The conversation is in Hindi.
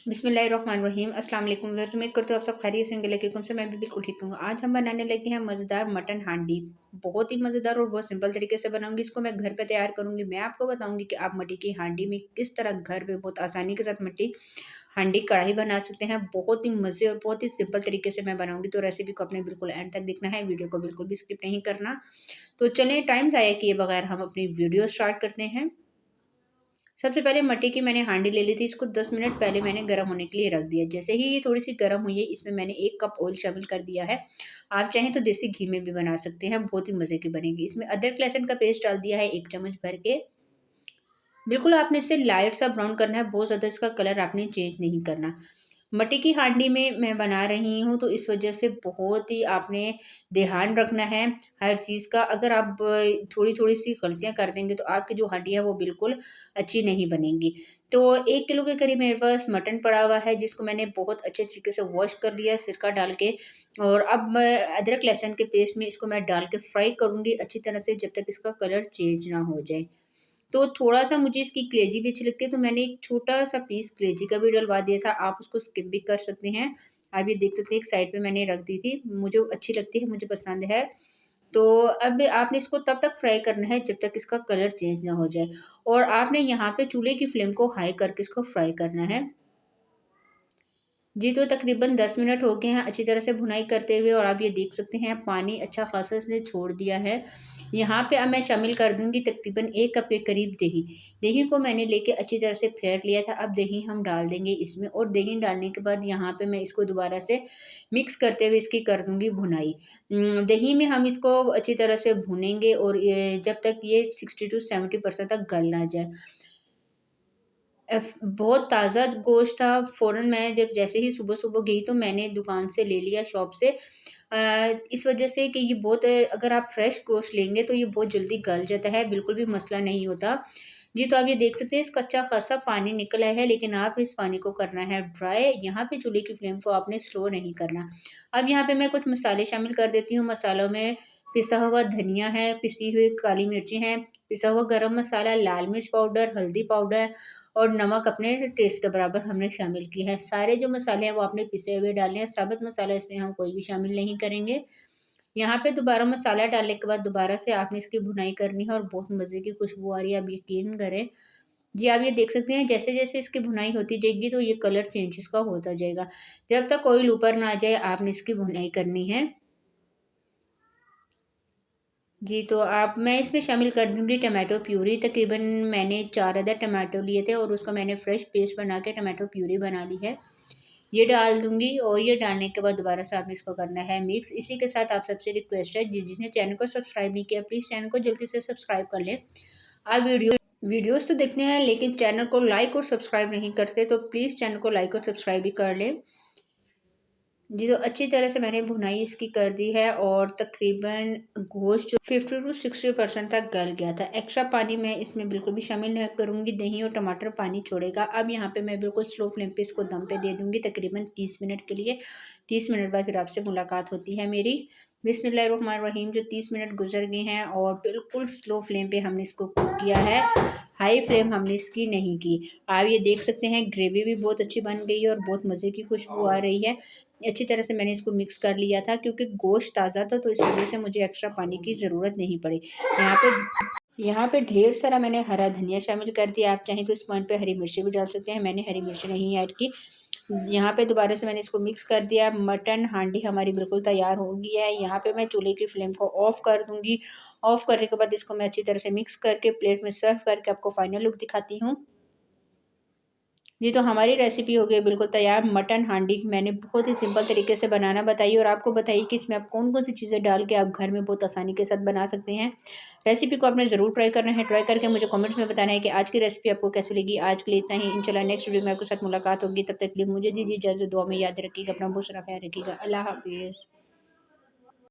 बिस्मिल्लाहिर्रहमानिर्रहीम अस्सलाम वालेकुम व्यूअर्स। उम्मीद करते हो आप सब खैरियत से होंगे। लेकिन से मैं भी बिल्कुल ठीक हूँ। आज हम बनाने लगे हैं मज़ेदार मटन हांडी। बहुत ही मज़ेदार और बहुत सिंपल तरीके से बनाऊंगी। इसको मैं घर पे तैयार करूंगी। मैं आपको बताऊंगी कि आप मट्टी की हांडी में किस तरह घर पे बहुत आसानी के साथ मट्टी हांडी कढ़ाई बना सकते हैं। बहुत ही मज़े और बहुत ही सिंपल तरीके से मैं बनाऊंगी। तो रेसिपी को अपने बिल्कुल एंड तक देखना है। वीडियो को बिल्कुल भी स्किप नहीं करना। तो चलें टाइम ज़ाया किए बगैर हम अपनी वीडियो स्टार्ट करते हैं। सबसे पहले मट्टी की मैंने हांडी ले ली थी। इसको 10 मिनट पहले मैंने गर्म होने के लिए रख दिया। जैसे ही ये थोड़ी सी गर्म हुई है, इसमें मैंने 1 कप ऑयल शामिल कर दिया है। आप चाहें तो देसी घी में भी बना सकते हैं, बहुत ही मज़े की बनेगी। इसमें अदरक लहसुन का पेस्ट डाल दिया है 1 चम्मच भर के। बिल्कुल आपने इसे लाइट सा ब्राउन करना है, बहुत ज़्यादा इसका कलर आपने चेंज नहीं करना। मट्टी की हांडी में मैं बना रही हूँ, तो इस वजह से बहुत ही आपने ध्यान रखना है हर चीज़ का। अगर आप थोड़ी-थोड़ी सी गलतियाँ कर देंगे तो आपकी जो हांडी है वो बिल्कुल अच्छी नहीं बनेगी। तो 1 किलो के करीब मेरे पास मटन पड़ा हुआ है, जिसको मैंने बहुत अच्छे तरीके से वॉश कर लिया है सिरका डाल के। और अब मैं अदरक लहसुन के पेस्ट में इसको मैं डाल के फ्राई करूँगी अच्छी तरह से, जब तक इसका कलर चेंज ना हो जाए। तो थोड़ा-सा मुझे इसकी कलेजी भी अच्छी लगती है, तो मैंने एक छोटा-सा पीस कलेजी का भी डलवा दिया था। आप उसको स्किप भी कर सकते हैं। आप ये देख सकते हैं एक साइड पे मैंने रख दी थी। मुझे अच्छी लगती है, मुझे पसंद है। तो अब आपने इसको तब तक फ्राई करना है जब तक इसका कलर चेंज ना हो जाए। और आपने यहाँ पे चूल्हे की फ्लेम को हाई करके इसको फ्राई करना है। जी, तो तकरीबन 10 मिनट हो गए हैं अच्छी तरह से भुनाई करते हुए, और आप ये देख सकते हैं पानी अच्छा खासा इसने छोड़ दिया है। यहाँ पे अब मैं शामिल कर दूँगी तकरीबन 1 कप के करीब दही। दही को मैंने लेके अच्छी तरह से फेंट लिया था। अब दही हम डाल देंगे इसमें, और दही डालने के बाद यहाँ पे मैं इसको दोबारा से मिक्स करते हुए इसकी कर दूँगी भुनाई। दही में हम इसको अच्छी तरह से भूनेंगे, और ये जब तक ये 60 टू 70% तक गल ना जाए। बहुत ताज़ा गोश्त था। फ़ौरन मैं जब जैसे ही सुबह-सुबह गई तो मैंने दुकान से ले लिया शॉप से। इस वज़ह से कि ये बहुत अगर आप फ्रेश गोश्त लेंगे तो ये बहुत जल्दी गल जाता है, बिल्कुल भी मसला नहीं होता। जी, तो आप ये देख सकते हैं इसका अच्छा खासा पानी निकला है, लेकिन आप इस पानी को करना है ड्राई। यहाँ पे चूल्हे की फ्लेम को आपने स्लो नहीं करना। अब यहाँ पे मैं कुछ मसाले शामिल कर देती हूँ। मसालों में पिसा हुआ धनिया है, पिसी हुई काली मिर्ची हैं, पिसा हुआ गरम मसाला, लाल मिर्च पाउडर, हल्दी पाउडर और नमक अपने टेस्ट के बराबर हमने शामिल किया है। सारे जो मसाले हैं वो आपने पिसे हुए डालने हैं। साबुत मसाला इसमें हम कोई भी शामिल नहीं करेंगे। यहाँ पे दोबारा मसाला डालने के बाद दोबारा से आपने इसकी भुनाई करनी है, और बहुत मज़े की खुशबू आ रही है, आप यकीन करें। जी, आप ये देख सकते हैं जैसे-जैसे इसकी भुनाई होती जाएगी तो ये कलर चेंज इसका होता जाएगा। जब तक ऑयल ऊपर ना आ जाए आपने इसकी भुनाई करनी है। जी, तो आप मैं इसमें शामिल कर दूँगी टमाटो प्यूरी। तकरीबन मैंने 4 अदद टमाटो लिए थे, और उसका मैंने फ्रेश पेस्ट बना के टमाटो प्यूरी बना ली है। ये डाल दूँगी, और ये डालने के बाद दोबारा से आपने इसको करना है मिक्स। इसी के साथ आप सबसे रिक्वेस्ट है, जिसने चैनल को सब्सक्राइब नहीं किया, प्लीज़ चैनल को जल्दी से सब्सक्राइब कर लें। आप वीडियोज़ तो देखते हैं, लेकिन चैनल को लाइक और सब्सक्राइब नहीं करते, तो प्लीज़ चैनल को लाइक और सब्सक्राइब भी कर लें। जी, तो अच्छी तरह से मैंने भुनाई इसकी कर दी है, और तकरीबन गोश्त जो 50 टू 60% तक गल गया था। एक्स्ट्रा पानी मैं इसमें बिल्कुल भी शामिल नहीं करूँगी। दही और टमाटर पानी छोड़ेगा। अब यहाँ पे मैं बिल्कुल स्लो फ्लेम पे इसको दम पे दे दूँगी तकरीबन 30 मिनट के लिए। 30 मिनट बाद फिर आपसे मुलाकात होती है मेरी। बिस्मिल्लाहिर्रहमानिर्रहीम। जो 30 मिनट गुजर गए हैं, और बिल्कुल स्लो फ्लेम पे हमने इसको कुक किया है। हाई फ्लेम हमने इसकी नहीं की। आप ये देख सकते हैं ग्रेवी भी बहुत अच्छी बन गई है, और बहुत मज़े की खुशबू आ रही है। अच्छी तरह से मैंने इसको मिक्स कर लिया था, क्योंकि गोश्त ताज़ा था, तो इस वजह से मुझे एक्स्ट्रा पानी की ज़रूरत नहीं पड़ी। यहाँ पे ढेर सारा मैंने हरा धनिया शामिल कर दिया। आप चाहें तो इस पॉइंट पे हरी मिर्ची भी डाल सकते हैं। मैंने हरी मिर्ची नहीं ऐड की। यहाँ पे दोबारा से मैंने इसको मिक्स कर दिया। मटन हांडी हमारी बिल्कुल तैयार हो गई है। यहाँ पे मैं चूल्हे की फ्लेम को ऑफ़ कर दूँगी। ऑफ़ करने के बाद इसको मैं अच्छी तरह से मिक्स करके प्लेट में सर्व करके आपको फाइनल लुक दिखाती हूँ। जी, तो हमारी रेसिपी हो गई बिल्कुल तैयार। मटन हांडी मैंने बहुत ही सिंपल तरीके से बनाना बताई, और आपको बताइए कि इसमें आप कौन-कौन सी चीज़ें डाल के आप घर में बहुत आसानी के साथ बना सकते हैं। रेसिपी को आपने ज़रूर ट्राई करना है। ट्राई करके मुझे कमेंट्स में बताना है कि आज की रेसिपी आपको कैसी लगी। आज के लिए इतना ही। इंशाल्लाह नेक्स्ट वीडियो में आपके साथ मुलाकात होगी। तब तक के लिए मुझे दीजिए इजाज़त। दुआ में याद रखिएगा, अपना बहुत सारा ख्याल रखिएगा। अल्लाह हाफ़िज़।